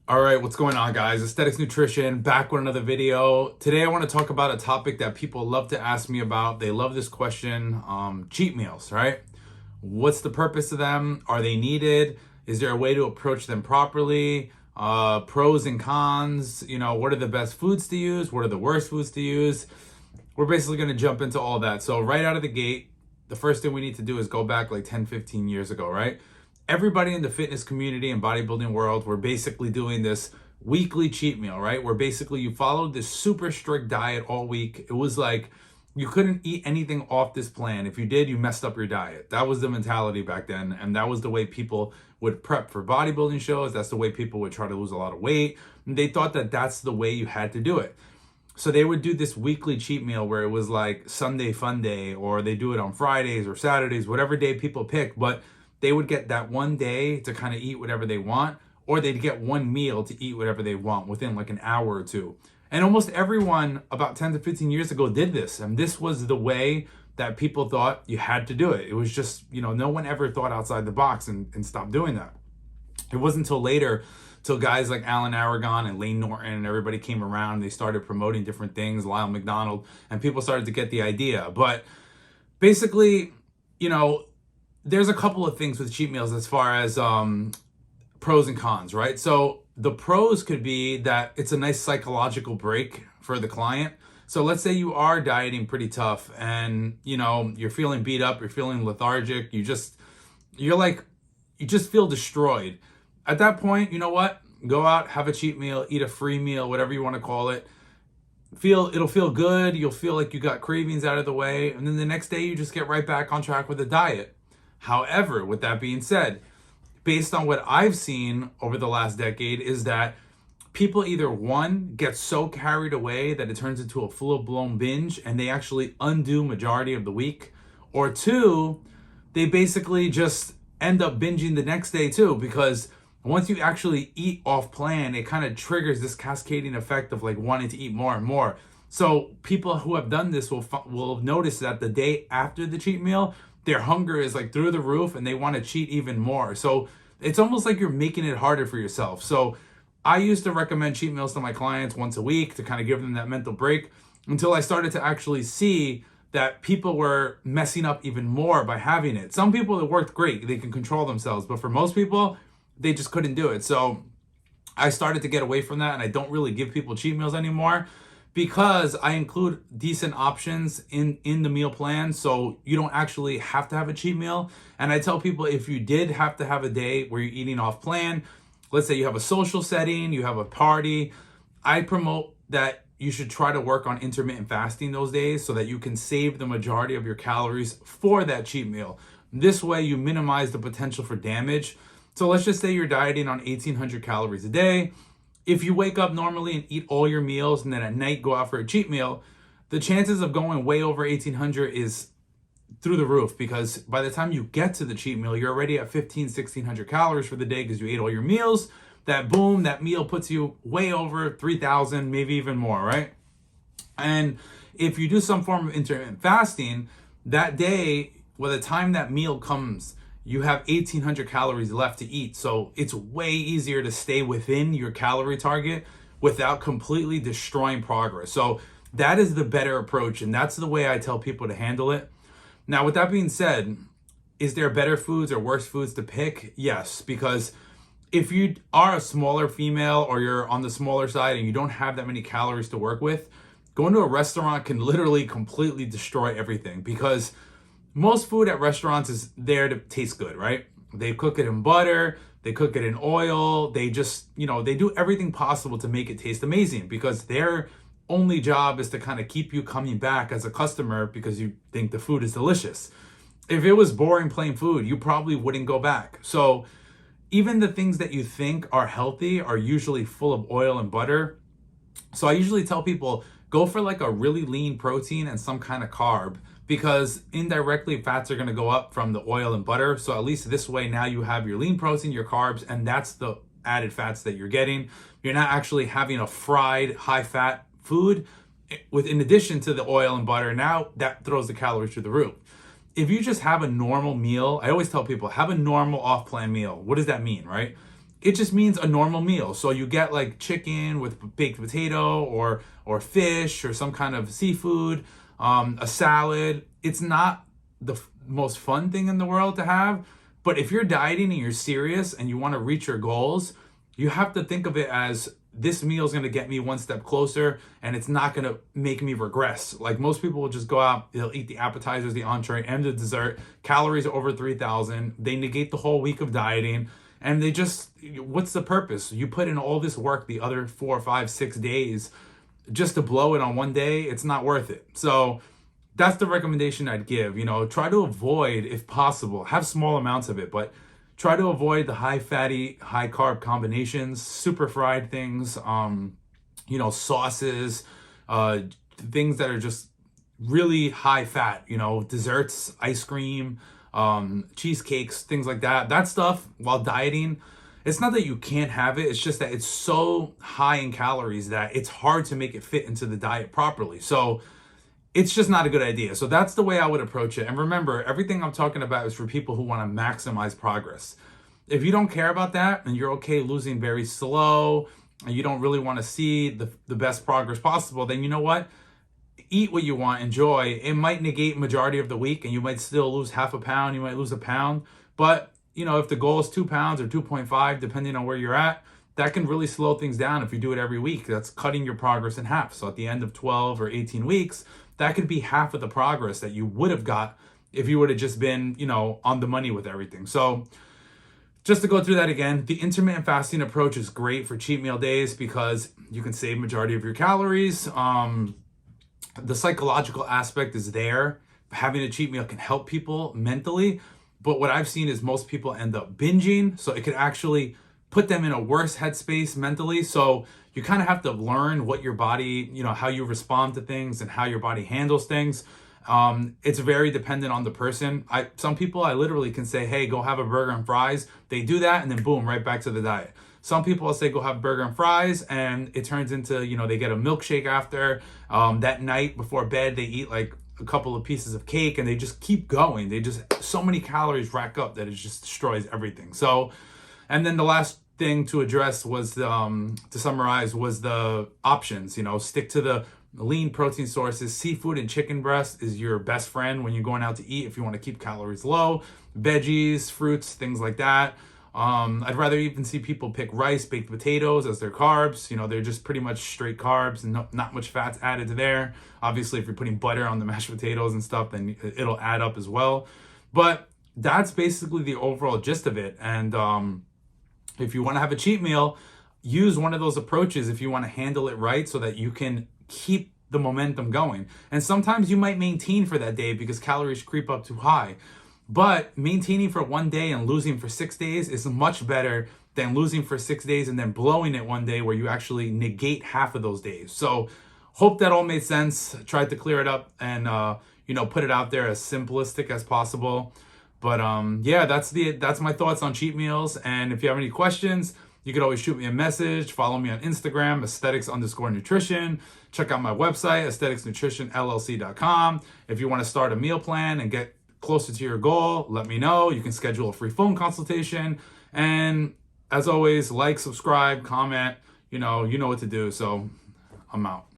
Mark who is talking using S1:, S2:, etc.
S1: All right, what's going on, guys? Aesthetics Nutrition, back with another video. Today I want to talk about a topic that people love to ask me about. They love this question, cheat meals, right? What's the purpose of them? Are they needed? Is there a way to approach them properly? Pros and cons, what are the best foods to use? What are the worst foods to use? We're basically going to jump into all that. So right out of the gate, the first thing we need to do is go back like 10, 15 years ago, right? Everybody in the fitness community and bodybuilding world were basically doing this weekly cheat meal, right? Where basically you followed this super strict diet all week. It was like you couldn't eat anything off this plan. If you did, you messed up your diet. That was the mentality back then. And that was the way people would prep for bodybuilding shows. That's the way people would try to lose a lot of weight. And they thought that that's the way you had to do it. So they would do this weekly cheat meal where it was like Sunday fun day, or they do it on Fridays or Saturdays, whatever day people pick. But they would get that one day to kind of eat whatever they want, or they'd get one meal to eat whatever they want within like an hour or two. And almost everyone about 10 to 15 years ago did this. And this was the way that people thought you had to do it. It was just, no one ever thought outside the box and stopped doing that. It wasn't until later, till guys like Alan Aragon and Lane Norton and everybody came around, they started promoting different things, Lyle McDonald, and people started to get the idea. But basically, there's a couple of things with cheat meals as far as pros and cons, right? So the pros could be that it's a nice psychological break for the client. So let's say you are dieting pretty tough and, you're feeling beat up, you're feeling lethargic, you just feel destroyed. At that point, you know what? Go out, have a cheat meal, eat a free meal, whatever you want to call it. It'll feel good. You'll feel like you got cravings out of the way. And then the next day you just get right back on track with the diet. However, with that being said, based on what I've seen over the last decade is that people either one, get so carried away that it turns into a full-blown binge and they actually undo majority of the week, or two, they basically just end up binging the next day too, because once you actually eat off plan, it kind of triggers this cascading effect of like wanting to eat more and more. So people who have done this will notice that the day after the cheat meal, their hunger is like through the roof and they want to cheat even more. So it's almost like you're making it harder for yourself. So I used to recommend cheat meals to my clients once a week to kind of give them that mental break, until I started to actually see that people were messing up even more by having it. Some people, it worked great. They can control themselves. But for most people, they just couldn't do it. So I started to get away from that, and I don't really give people cheat meals anymore, because I include decent options in the meal plan, so you don't actually have to have a cheat meal. And I tell people, if you did have to have a day where you're eating off plan, let's say you have a social setting, you have a party, I promote that you should try to work on intermittent fasting those days so that you can save the majority of your calories for that cheat meal. This way you minimize the potential for damage. So let's just say you're dieting on 1,800 calories a day. If you wake up normally and eat all your meals and then at night go out for a cheat meal, the chances of going way over 1,800 is through the roof, because by the time you get to the cheat meal, you're already at 1,600 calories for the day because you ate all your meals. That meal puts you way over 3,000, maybe even more, right? And if you do some form of intermittent fasting, that day, by the time that meal comes, you have 1,800 calories left to eat. So it's way easier to stay within your calorie target without completely destroying progress. So that is the better approach, and that's the way I tell people to handle it. Now, with that being said, is there better foods or worse foods to pick? Yes, because if you are a smaller female or you're on the smaller side and you don't have that many calories to work with, going to a restaurant can literally completely destroy everything, because most food at restaurants is there to taste good, right? They cook it in butter, they cook it in oil, they just, they do everything possible to make it taste amazing, because their only job is to kind of keep you coming back as a customer because you think the food is delicious. If it was boring, plain food, you probably wouldn't go back. So even the things that you think are healthy are usually full of oil and butter. So I usually tell people, go for like a really lean protein and some kind of carb, because indirectly fats are going to go up from the oil and butter. So at least this way, now you have your lean protein, your carbs, and that's the added fats that you're getting. You're not actually having a fried high fat food in addition to the oil and butter. Now that throws the calories through the roof. If you just have a normal meal, I always tell people, have a normal off-plan meal. What does that mean, right? it just means a normal meal. So you get like chicken with baked potato or fish or some kind of seafood, a salad. It's not the most fun thing in the world to have, but if you're dieting and you're serious and you want to reach your goals, you have to think of it as this meal is going to get me one step closer and it's not going to make me regress. Like most people will just go out, they'll eat the appetizers, the entree, and the dessert. Calories are over 3,000. They negate the whole week of dieting and they just, what's the purpose? You put in all this work the other 4, 5, 6 days just to blow it on one day. It's not worth it. So that's the recommendation I'd give. Try to avoid, if possible, have small amounts of it, but try to avoid the high fatty, high carb combinations, super fried things, sauces, things that are just really high fat, desserts, ice cream, cheesecakes, things like that. That stuff while dieting, it's not that you can't have it. It's just that it's so high in calories that it's hard to make it fit into the diet properly. So it's just not a good idea. So that's the way I would approach it. And remember, everything I'm talking about is for people who want to maximize progress. If you don't care about that and you're okay losing very slow and you don't really want to see the best progress possible, then you know what? Eat what you want, enjoy. It might negate majority of the week and you might still lose half a pound, you might lose a pound. But, if the goal is 2 pounds or 2.5, depending on where you're at, that can really slow things down if you do it every week. That's cutting your progress in half. So at the end of 12 or 18 weeks, that could be half of the progress that you would have got if you would have just been, on the money with everything. So just to go through that again, the intermittent fasting approach is great for cheat meal days because you can save majority of your calories. The psychological aspect is there. Having a cheat meal can help people mentally. But what I've seen is most people end up binging. So it could actually put them in a worse headspace mentally. So you kind of have to learn what your body, how you respond to things and how your body handles things. It's very dependent on the person. Some people, I literally can say, hey, go have a burger and fries. They do that and then boom, right back to the diet. Some people, I'll say, go have a burger and fries and it turns into, they get a milkshake after. That night before bed, they eat like a couple of pieces of cake and they just keep going. So many calories rack up that it just destroys everything. So, and then the last thing to address was to summarize was the options. Stick to the lean protein sources. Seafood and chicken breast is your best friend when you're going out to eat if you want to keep calories low. Veggies, fruits, things like that. I'd rather even see people pick rice, baked potatoes as their carbs. They're just pretty much straight carbs and not much fats added to there. Obviously, if you're putting butter on the mashed potatoes and stuff, then it'll add up as well. But that's basically the overall gist of it. And if you want to have a cheat meal, use one of those approaches if you want to handle it right so that you can keep the momentum going. And sometimes you might maintain for that day because calories creep up too high. But maintaining for one day and losing for 6 days is much better than losing for 6 days and then blowing it one day where you actually negate half of those days. So hope that all made sense. Tried to clear it up and put it out there as simplistic as possible. But that's my thoughts on cheat meals. And if you have any questions, you could always shoot me a message. Follow me on Instagram, aesthetics_nutrition. Check out my website, AestheticsNutritionLLC.com. If you want to start a meal plan and get closer to your goal, let me know. You can schedule a free phone consultation. And as always, like, subscribe, comment. You know what to do. So I'm out.